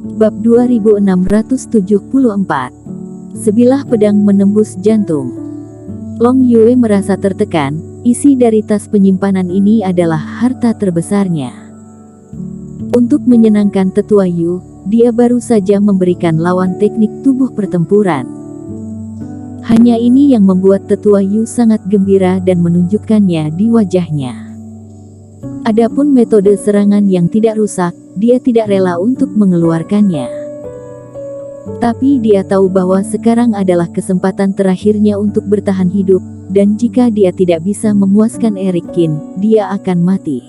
Bab 2674. Sebilah pedang menembus jantung. Long Yue merasa tertekan. Isi dari tas penyimpanan ini adalah harta terbesarnya. Untuk menyenangkan tetua Yu, dia baru saja memberikan lawan teknik tubuh pertempuran. Hanya ini yang membuat tetua Yu sangat gembira dan menunjukkannya di wajahnya. Adapun metode serangan yang tidak rusak, dia tidak rela untuk mengeluarkannya. Tapi dia tahu bahwa sekarang adalah kesempatan terakhirnya untuk bertahan hidup, dan jika dia tidak bisa memuaskan Eric Qin, dia akan mati.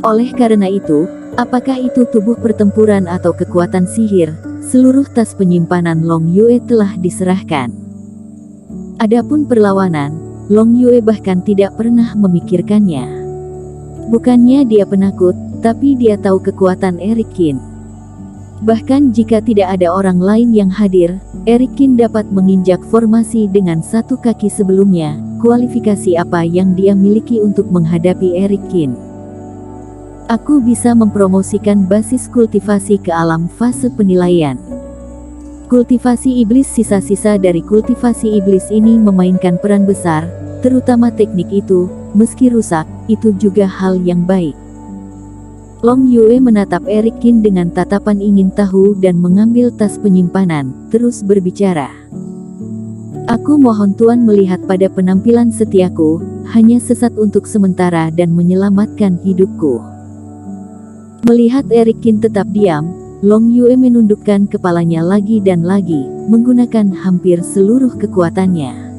Oleh karena itu, apakah itu tubuh pertempuran atau kekuatan sihir, seluruh tas penyimpanan Long Yue telah diserahkan. Adapun perlawanan, Long Yue bahkan tidak pernah memikirkannya. Bukannya dia penakut, tapi dia tahu kekuatan Eric Qin. Bahkan jika tidak ada orang lain yang hadir, Eric Qin dapat menginjak formasi dengan satu kaki sebelumnya. Kualifikasi apa yang dia miliki untuk menghadapi Eric Qin? Aku bisa mempromosikan basis kultivasi ke alam fase penilaian. Kultivasi iblis. Sisa-sisa dari kultivasi iblis ini memainkan peran besar, terutama teknik itu, meski rusak, itu juga hal yang baik. Long Yue menatap Eric Qin dengan tatapan ingin tahu dan mengambil tas penyimpanan, terus berbicara. Aku mohon Tuan melihat pada penampilan setiaku, hanya sesat untuk sementara dan menyelamatkan hidupku. Melihat Eric Qin tetap diam, Long Yue menundukkan kepalanya lagi dan lagi, menggunakan hampir seluruh kekuatannya.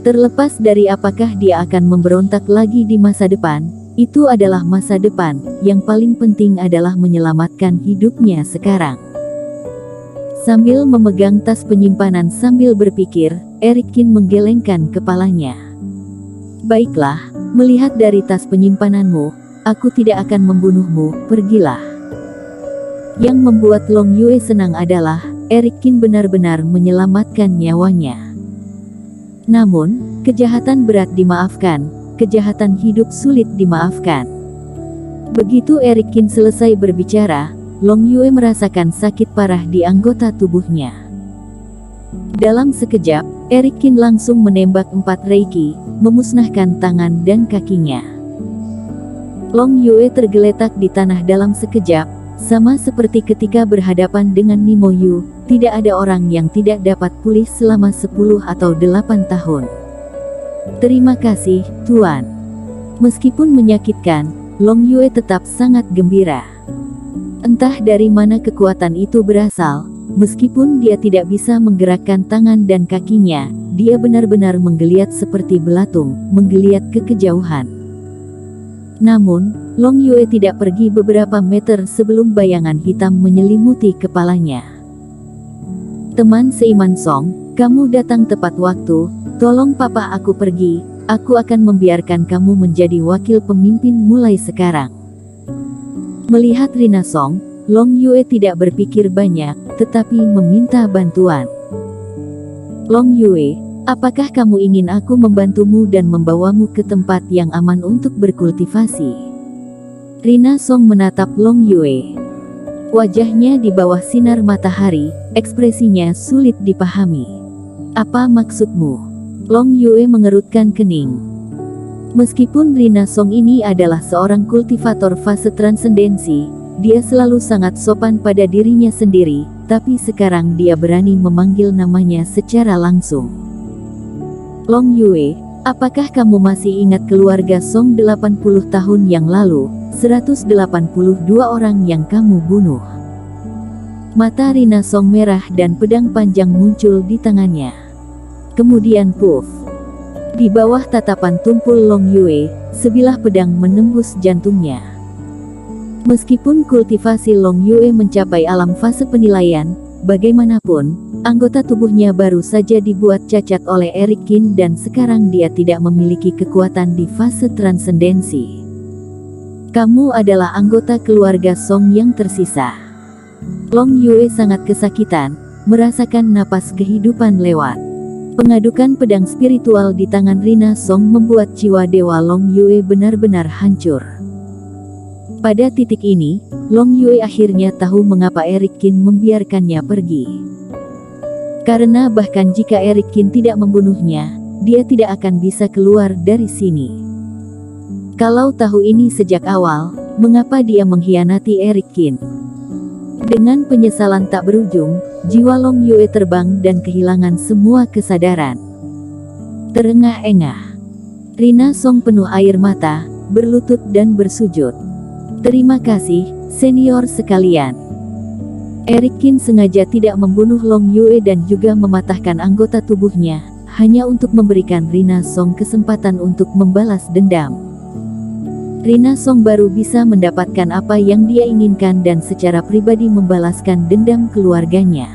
Terlepas dari apakah dia akan memberontak lagi di masa depan, itu adalah masa depan, yang paling penting adalah menyelamatkan hidupnya sekarang. Sambil memegang tas penyimpanan sambil berpikir, Eric Qin menggelengkan kepalanya. Baiklah, melihat dari tas penyimpananmu, aku tidak akan membunuhmu, pergilah. Yang membuat Long Yue senang adalah, Eric Qin benar-benar menyelamatkan nyawanya. Namun, kejahatan berat dimaafkan, kejahatan hidup sulit dimaafkan. Begitu Eric Qin selesai berbicara, Long Yue merasakan sakit parah di anggota tubuhnya. Dalam sekejap, Eric Qin langsung menembak 4 reiki, memusnahkan tangan dan kakinya. Long Yue tergeletak di tanah dalam sekejap, sama seperti ketika berhadapan dengan Nimo Yu, tidak ada orang yang tidak dapat pulih selama 10 atau 8 tahun. Terima kasih, Tuan. Meskipun menyakitkan, Long Yue tetap sangat gembira. Entah dari mana kekuatan itu berasal, meskipun dia tidak bisa menggerakkan tangan dan kakinya, dia benar-benar menggeliat seperti belatung, menggeliat ke kejauhan. Namun, Long Yue tidak pergi beberapa meter sebelum bayangan hitam menyelimuti kepalanya. Teman seiman Song, kamu datang tepat waktu. Tolong papa aku pergi, aku akan membiarkan kamu menjadi wakil pemimpin mulai sekarang. Melihat Rina Song, Long Yue tidak berpikir banyak, tetapi meminta bantuan. Long Yue, apakah kamu ingin aku membantumu dan membawamu ke tempat yang aman untuk berkultivasi? Rina Song menatap Long Yue. Wajahnya di bawah sinar matahari, ekspresinya sulit dipahami. Apa maksudmu? Long Yue mengerutkan kening. Meskipun Rina Song ini adalah seorang kultivator fase transendensi, dia selalu sangat sopan pada dirinya sendiri, tapi sekarang dia berani memanggil namanya secara langsung. Long Yue, apakah kamu masih ingat keluarga Song 80 tahun yang lalu, 182 orang yang kamu bunuh? Mata Rina Song merah dan pedang panjang muncul di tangannya. Kemudian puff. Di bawah tatapan tumpul Long Yue, sebilah pedang menembus jantungnya. Meskipun kultivasi Long Yue mencapai alam fase penilaian, bagaimanapun, anggota tubuhnya baru saja dibuat cacat oleh Eric Qin dan sekarang dia tidak memiliki kekuatan di fase transendensi. Kamu adalah anggota keluarga Song yang tersisa. Long Yue sangat kesakitan, merasakan napas kehidupan lewat. Pengadukan pedang spiritual di tangan Rina Song membuat jiwa Dewa Long Yue benar-benar hancur. Pada titik ini, Long Yue akhirnya tahu mengapa Eric Qin membiarkannya pergi. Karena bahkan jika Eric Qin tidak membunuhnya, dia tidak akan bisa keluar dari sini. Kalau tahu ini sejak awal, mengapa dia mengkhianati Eric Qin? Dengan penyesalan tak berujung, jiwa Long Yue terbang dan kehilangan semua kesadaran. Terengah-engah, Rina Song penuh air mata, berlutut dan bersujud. Terima kasih, senior sekalian. Eric Qin sengaja tidak membunuh Long Yue dan juga mematahkan anggota tubuhnya, hanya untuk memberikan Rina Song kesempatan untuk membalas dendam. Rina Song baru bisa mendapatkan apa yang dia inginkan dan secara pribadi membalaskan dendam keluarganya.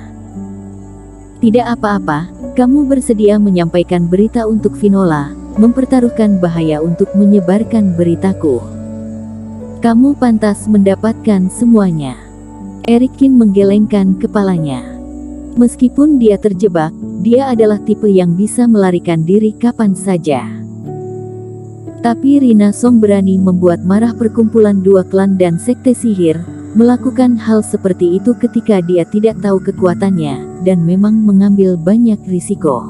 Tidak apa-apa, kamu bersedia menyampaikan berita untuk Vinola, mempertaruhkan bahaya untuk menyebarkan beritaku. Kamu pantas mendapatkan semuanya. Eric Qin menggelengkan kepalanya. Meskipun dia terjebak, dia adalah tipe yang bisa melarikan diri kapan saja. Tapi Rina Song berani membuat marah perkumpulan dua klan dan sekte sihir, melakukan hal seperti itu ketika dia tidak tahu kekuatannya, dan memang mengambil banyak risiko.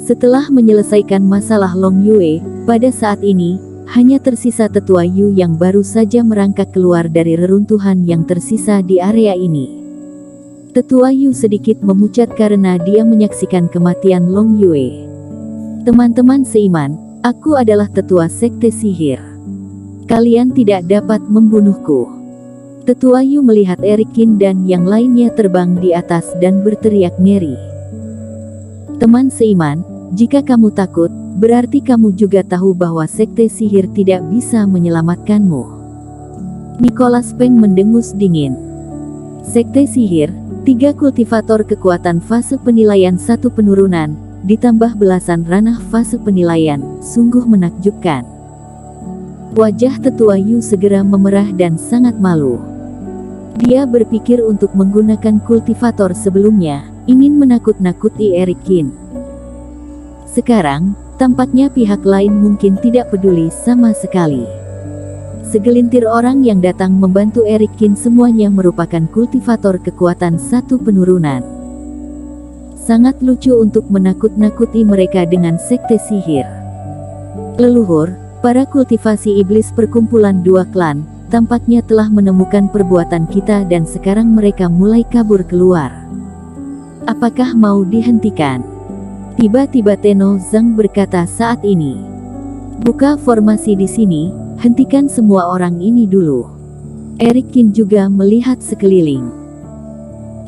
Setelah menyelesaikan masalah Long Yue, pada saat ini, hanya tersisa Tetua Yu yang baru saja merangkak keluar dari reruntuhan yang tersisa di area ini. Tetua Yu sedikit memucat karena dia menyaksikan kematian Long Yue. Teman-teman seiman, aku adalah tetua sekte sihir. Kalian tidak dapat membunuhku. Tetua Yu melihat Eric Qin dan yang lainnya terbang di atas dan berteriak ngeri. Teman seiman, jika kamu takut, berarti kamu juga tahu bahwa sekte sihir tidak bisa menyelamatkanmu. Nicholas Peng mendengus dingin. Sekte sihir, 3 kultivator kekuatan fase penilaian 1 penurunan, ditambah belasan ranah fase penilaian, sungguh menakjubkan. Wajah Tetua Yu segera memerah dan sangat malu. Dia berpikir untuk menggunakan kultivator sebelumnya, ingin menakut-nakuti Eric Qin. Sekarang, tampaknya pihak lain mungkin tidak peduli sama sekali. Segelintir orang yang datang membantu Eric Qin semuanya merupakan kultivator kekuatan 1 penurunan. Sangat lucu untuk menakut-nakuti mereka dengan sekte sihir. Leluhur, para kultivasi iblis perkumpulan 2 klan, tampaknya telah menemukan perbuatan kita dan sekarang mereka mulai kabur keluar. Apakah mau dihentikan? Tiba-tiba Tenno Zhang berkata saat ini. Buka formasi di sini, hentikan semua orang ini dulu. Eric Qin juga melihat sekeliling.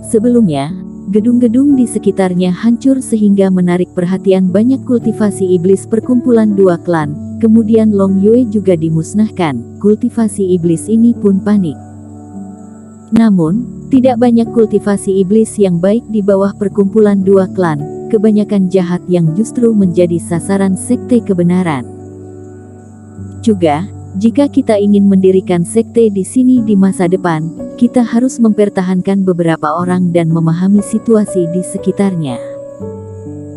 Sebelumnya, gedung-gedung di sekitarnya hancur sehingga menarik perhatian banyak kultivasi iblis perkumpulan 2 klan, kemudian Long Yue juga dimusnahkan, kultivasi iblis ini pun panik. Namun, tidak banyak kultivasi iblis yang baik di bawah perkumpulan 2 klan, kebanyakan jahat yang justru menjadi sasaran sekte kebenaran. Juga, jika kita ingin mendirikan sekte di sini di masa depan, kita harus mempertahankan beberapa orang dan memahami situasi di sekitarnya.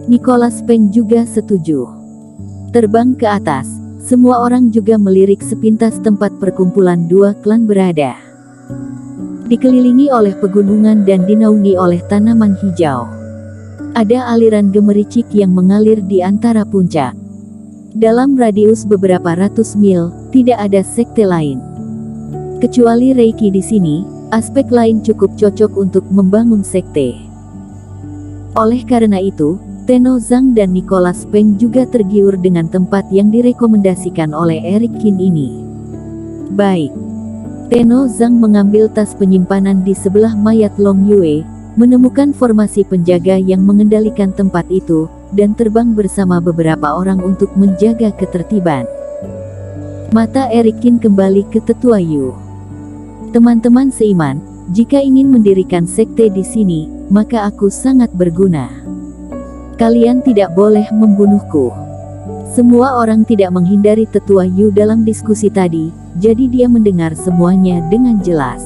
Nicholas Peng juga setuju. Terbang ke atas, semua orang juga melirik sepintas tempat perkumpulan 2 klan berada. Dikelilingi oleh pegunungan dan dinaungi oleh tanaman hijau. Ada aliran gemericik yang mengalir di antara puncak. Dalam radius beberapa ratus mil, tidak ada sekte lain. Kecuali Reiki di sini, aspek lain cukup cocok untuk membangun sekte. Oleh karena itu, Tenno Zhang dan Nicholas Peng juga tergiur dengan tempat yang direkomendasikan oleh Eric Qin ini. Baik. Tenno Zhang mengambil tas penyimpanan di sebelah mayat Long Yue, menemukan formasi penjaga yang mengendalikan tempat itu, dan terbang bersama beberapa orang untuk menjaga ketertiban. Mata Eric Qin kembali ke Tetua Yu. Teman-teman seiman, jika ingin mendirikan sekte di sini, maka aku sangat berguna. Kalian tidak boleh membunuhku. Semua orang tidak menghindari Tetua Yu dalam diskusi tadi, jadi dia mendengar semuanya dengan jelas.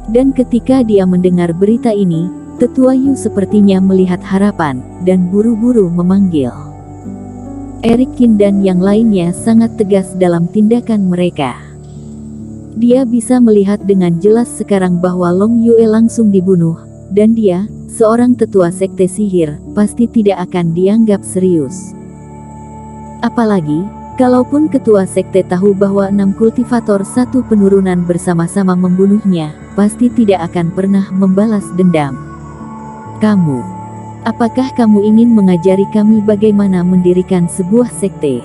Dan ketika dia mendengar berita ini, Tetua Yu sepertinya melihat harapan, dan buru-buru memanggil. Eric Qin dan yang lainnya sangat tegas dalam tindakan mereka. Dia bisa melihat dengan jelas sekarang bahwa Long Yue langsung dibunuh, dan dia, seorang tetua sekte sihir, pasti tidak akan dianggap serius. Apalagi, kalaupun ketua sekte tahu bahwa 6 kultivator satu penurunan bersama-sama membunuhnya, pasti tidak akan pernah membalas dendam. Kamu, apakah kamu ingin mengajari kami bagaimana mendirikan sebuah sekte?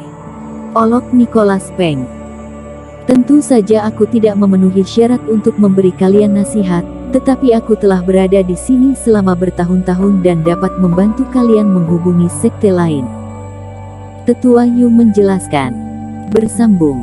Olok Nicholas Peng. Tentu saja aku tidak memenuhi syarat untuk memberi kalian nasihat, tetapi aku telah berada di sini selama bertahun-tahun dan dapat membantu kalian menghubungi sekte lain. Tetua Yu menjelaskan. Bersambung.